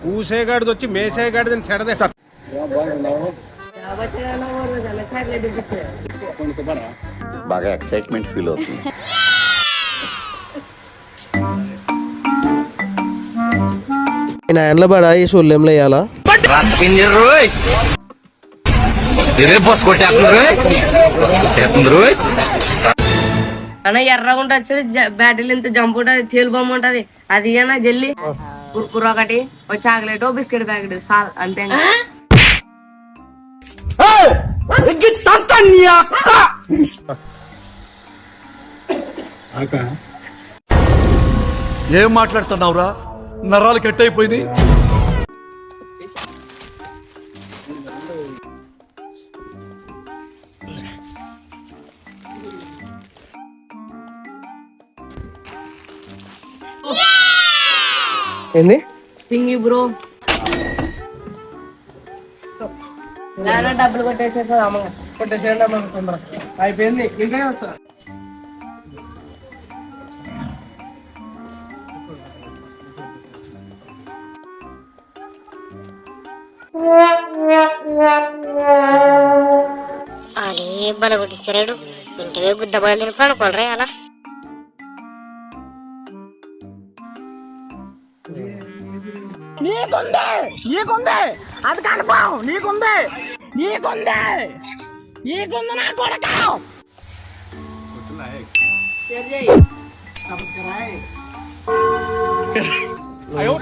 కూసేగాడిది వచ్చి మేసేగాడిదని సెడదే సార్. బాగా excitement feel అవుతుంది. ఎండ్ల పడా ఈ సొల్లెంలో వేయాలా అన్న ఎర్రగా ఉంటుంది బ్యాటరీలు ఇంత జంప్ ఉంటుంది తేలు బొమ్మ ఉంటది అది ఏనా జల్లి కుర్కురు ఒకటి ఒక చాక్లెట్ బిస్కెట్ ప్యాకెట్ సాల్ అంతే. ఏం మాట్లాడుతున్నావురా? నరాలు కట్ అయిపోయింది. ఏంది స్టింగి బ్రో డబ్బులు కొట్టేసేది అమ్మగా కొట్టేసేయండి అమ్మ తొందర అయిపోయింది. ఇంకా సార్ అరే బలగొట్టించాడు ఇంటివే బుద్ధ బయలు పడుకోలరా అలా. అది కన్ఫర్మ్ నీకుంది నా కొడక. షేర్ చేయి. అయ్యో